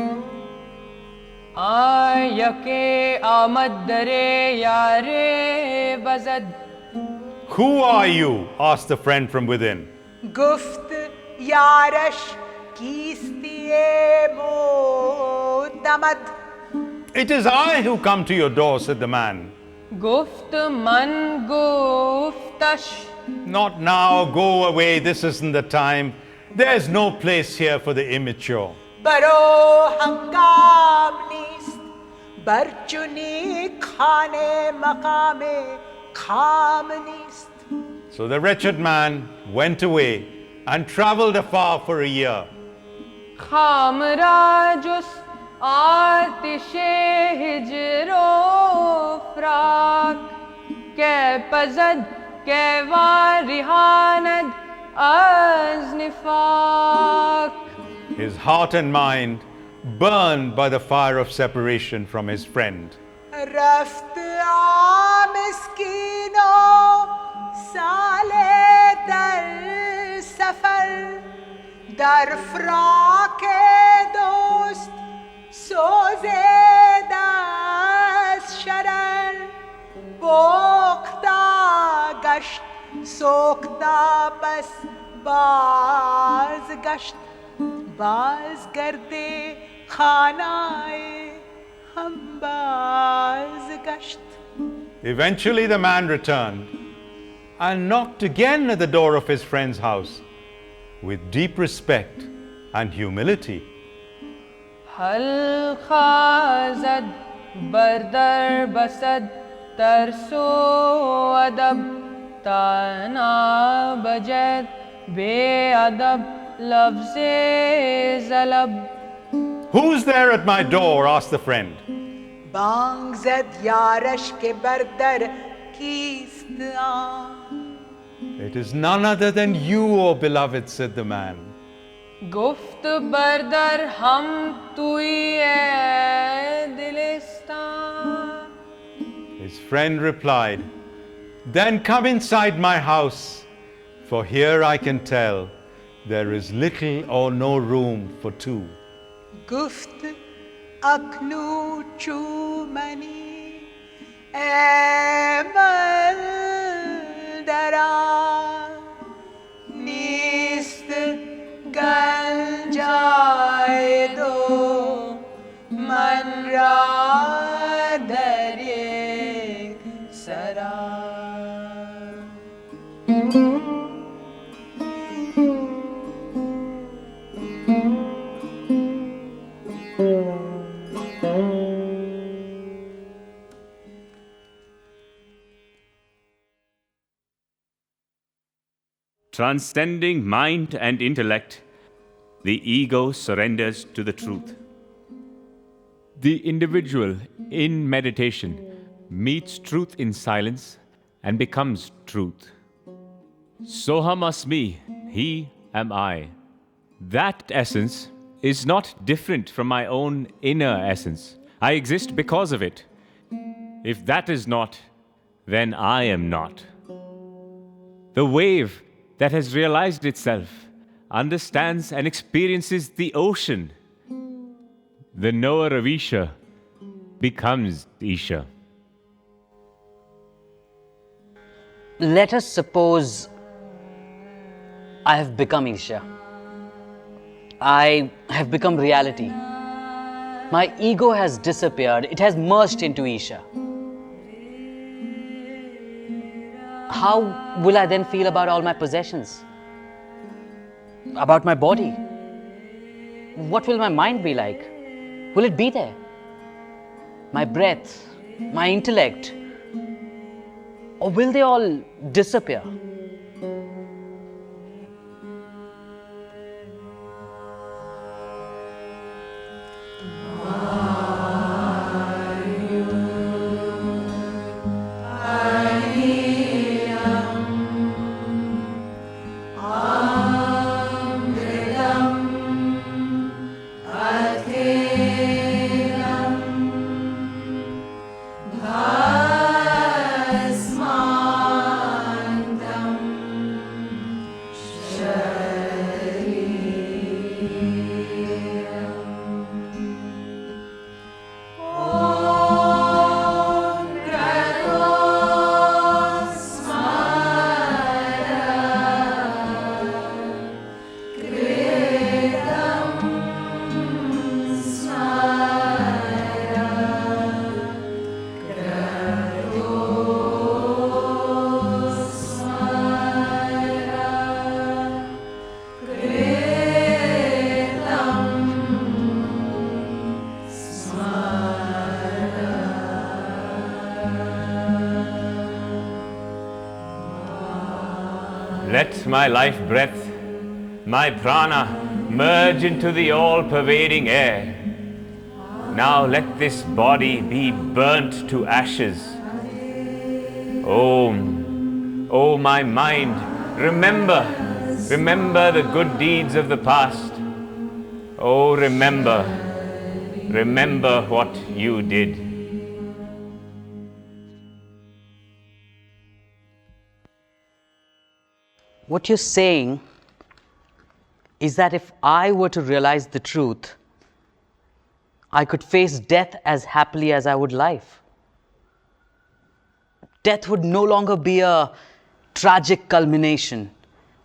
Ayake amadare yare bazad. Who are you? Asked the friend from within. Guft yarash kistiye mutamad. It is I who come to your door, said the man. Guft man guftash. Not now, go away, this isn't the time. There's no place here for the immature. Baro hangam nist, barchuni khane makame kham nist. So the wretched man went away and traveled afar for a year. Khamrajus atishe hijro frak. Ke pazad ke varihanad aznifak. His heart and mind burned by the fire of separation from his friend. Raft miskino sale dar safar dar frake dost soze das sharar bokta gasht sokta pas baz gasht baz garde khanae hum baz gasht. Eventually the man returned and knocked again at the door of his friend's house with deep respect and humility. Hal khazad bardar basad tarso adab tana bajad बेअदब लफ्ज़े ज़लब. Who's there at my door? Asked the friend. Bang zed yarash ke bardar kist aan. It is none other than you, O beloved, said the man. गुफ्त बरदर हम तुई ए दिलिस्तान. His friend replied, then come inside my house, for here I can tell there is little or no room for two. Guft aknu chumani emal dara nist gal jaye do man ra darye sara. Transcending mind and intellect, the ego surrenders to the truth. The individual, in meditation, meets truth in silence and becomes truth. Soham asmi, he am I. That essence is not different from my own inner essence. I exist because of it. If that is not, then I am not. The wave that has realized itself understands and experiences the ocean. The knower of Isha becomes Isha. Let us suppose I have become Isha. I have become reality. My ego has disappeared. It has merged into Isha. How will I then feel about all my possessions? About my body? What will my mind be like? Will it be there? My breath, my intellect? Or will they all disappear? Let my life breath, my prana, merge into the all-pervading air. Now let this body be burnt to ashes. Om, O my mind, remember the good deeds of the past. Oh, remember what you did. What you're saying is that if I were to realize the truth, I could face death as happily as I would life. Death would no longer be a tragic culmination,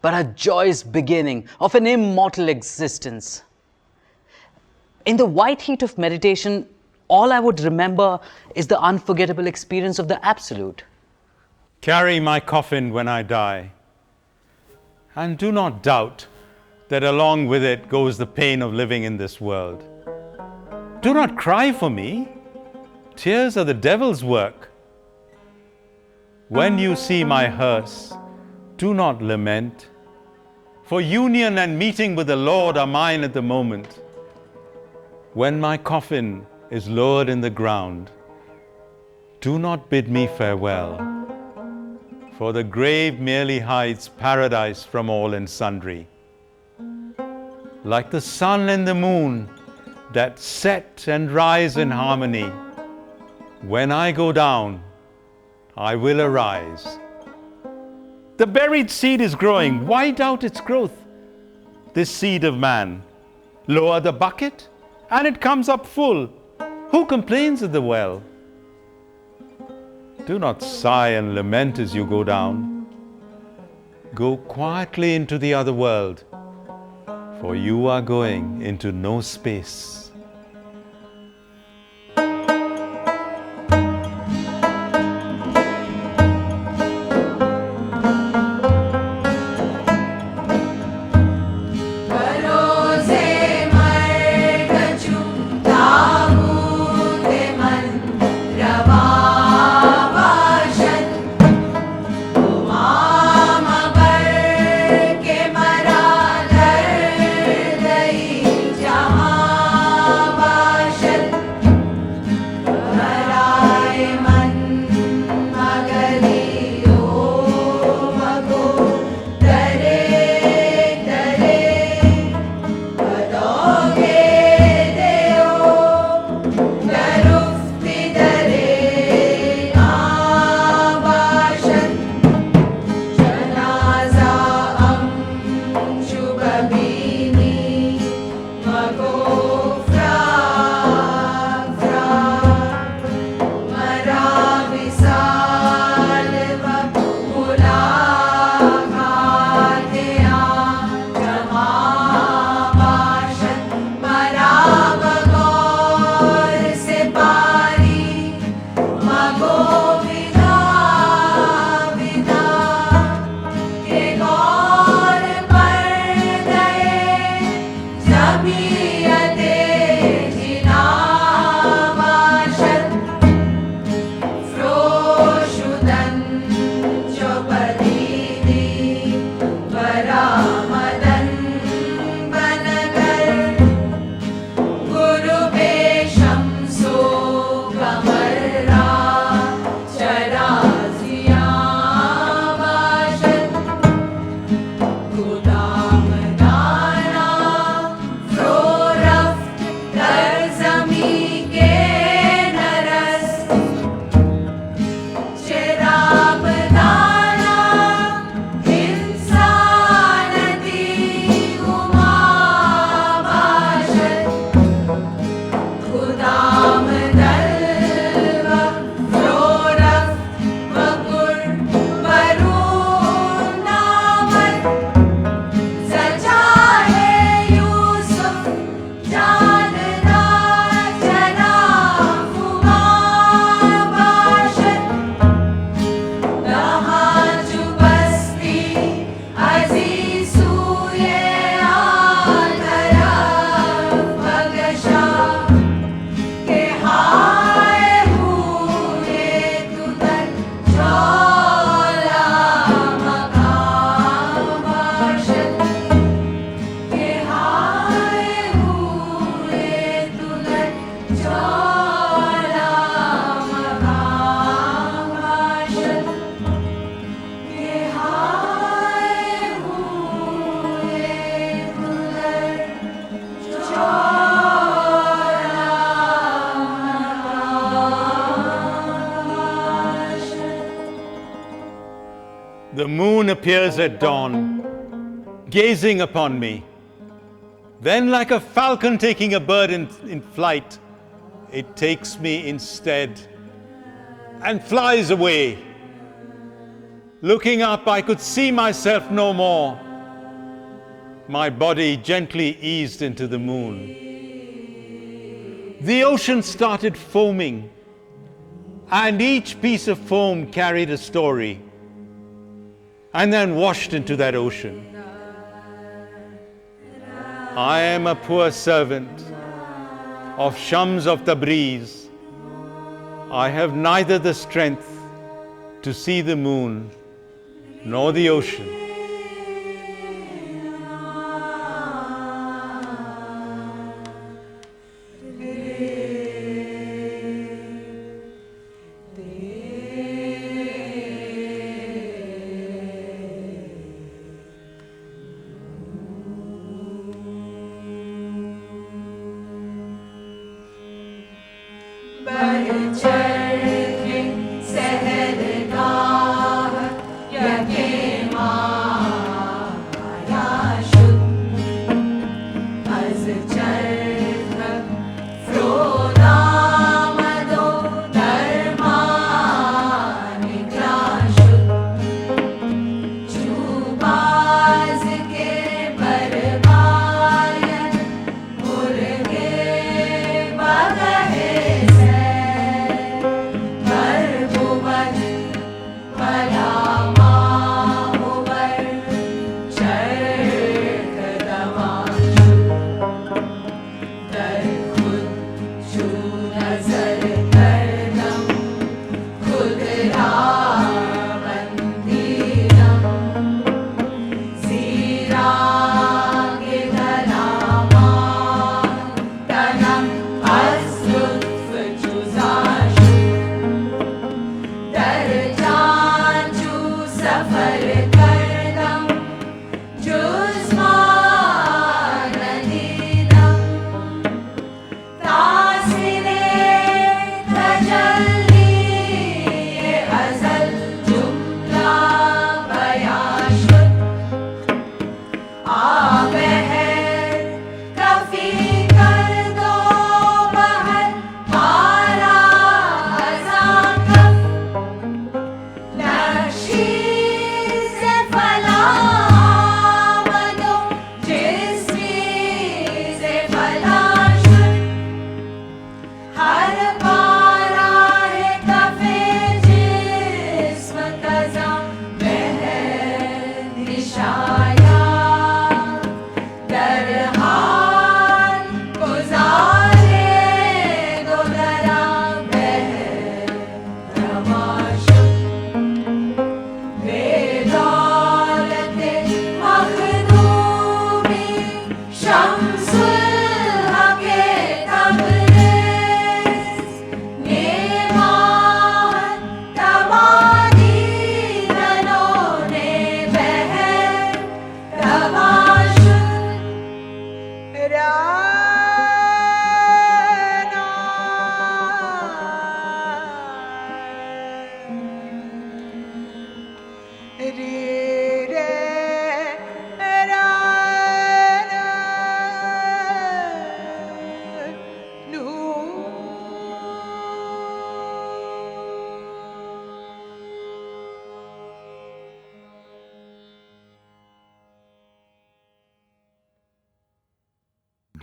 but a joyous beginning of an immortal existence. In the white heat of meditation, all I would remember is the unforgettable experience of the Absolute. Carry my coffin when I die, and do not doubt that along with it goes the pain of living in this world. Do not cry for me. Tears are the devil's work. When you see my hearse, do not lament. for union and meeting with the Lord are mine at the moment. When my coffin is lowered in the ground, do not bid me farewell, for the grave merely hides paradise from all and sundry. Like the sun and the moon that set and rise in harmony, when I go down, I will arise. The buried seed is growing. Why doubt its growth? This seed of man. Lower the bucket, and it comes up full. Who complains at the well? Do not sigh and lament as you go down. Go quietly into the other world, for you are going into no space. The moon appears at dawn, gazing upon me. Then, like a falcon taking a bird in flight, it takes me instead and flies away. Looking up, I could see myself no more. My body gently eased into the moon. The ocean started foaming, and each piece of foam carried a story, and then washed into that ocean. I am a poor servant of Shams of Tabriz. I have neither the strength to see the moon nor the ocean. चरखे सहरगाह यज्ञ माया शुद्ध अज चरख फ्रोदामदो धर्मानिका शुद्ध चूबाज के बरबायन मुर्गे बगहे से बरबुवन भला माहुवर चरख दमाशु दर खुद छू नजर करदम खुद रावंदीरम जीरा के धरामान तनम अस्लुत्फ चुजाशु दर जांचू सफर करदम जुज़्मान नदीदम तासिरे तजल्ली अज़ल जुमला बयाशुद आबहर कफी कर दो बहर मारा अज़ाकफ नक्शी से फला मदो जिस्मी से फलाशुद हर पारा है कफे जिस्म कज़ा बहर निशाया दरहाल गुजारे दो दरा बहर रमाशुद बेदौलते मखदूमी शम्सुल हक़े तबरेज़ नेमान तबादी तनोने बहर तबाशुद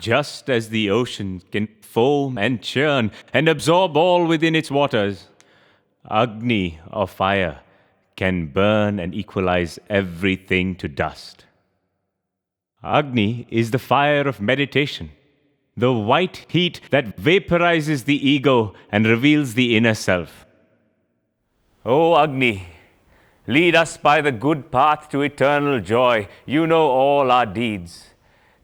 Just as the ocean can foam and churn and absorb all within its waters, Agni of fire can burn and equalize everything to dust. Agni is the fire of meditation, the white heat that vaporizes the ego and reveals the inner self. O Agni, lead us by the good path to eternal joy. You know all our deeds.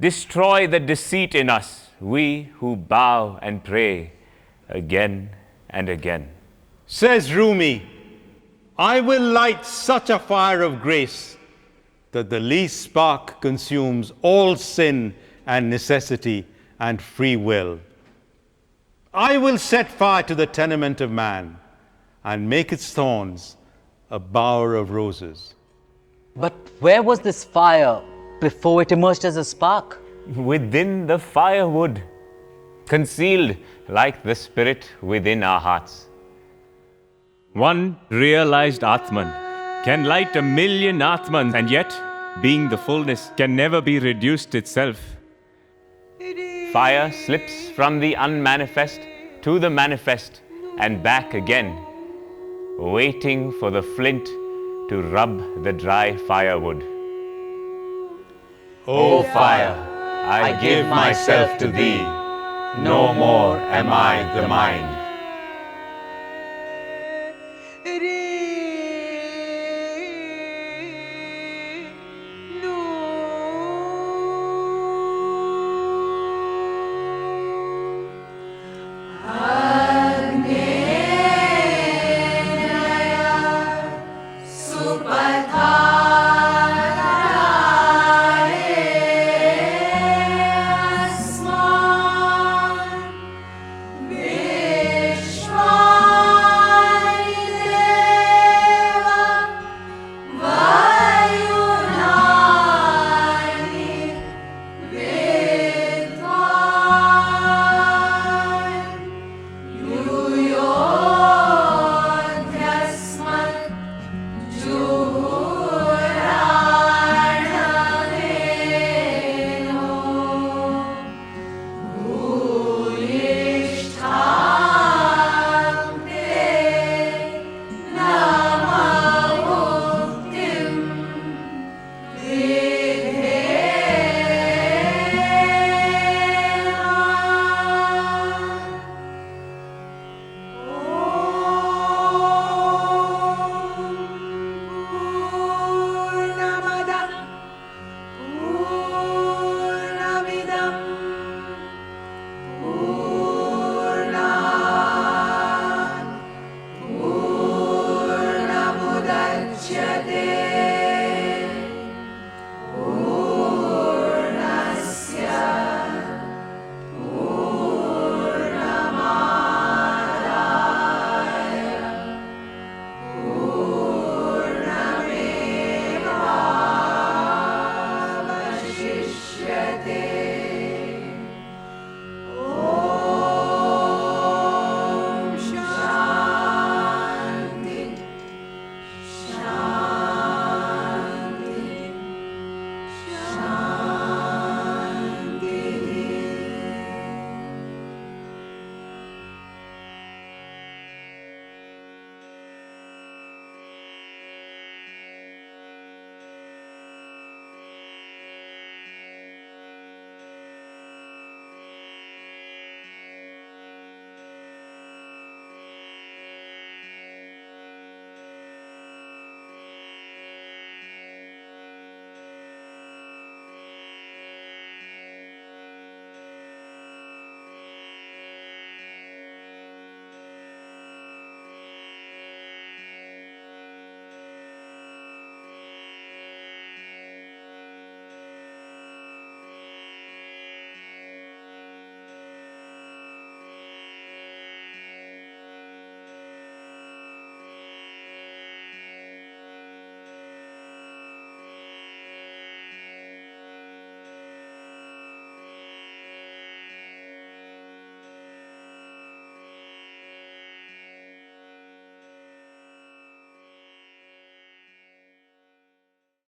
Destroy the deceit in us, we who bow and pray again and again. Says Rumi, I will light such a fire of grace that the least spark consumes all sin and necessity and free will. I will set fire to the tenement of man and make its thorns a bower of roses. But where was this fire before it emerged as a spark? Within the firewood, concealed like the spirit within our hearts. One realized Atman can light 1,000,000 Atmans, and yet, being the fullness, can never be reduced itself. Fire slips from the unmanifest to the manifest and back again, waiting for the flint to rub the dry firewood. O fire, I give myself to thee, no more am I the mind.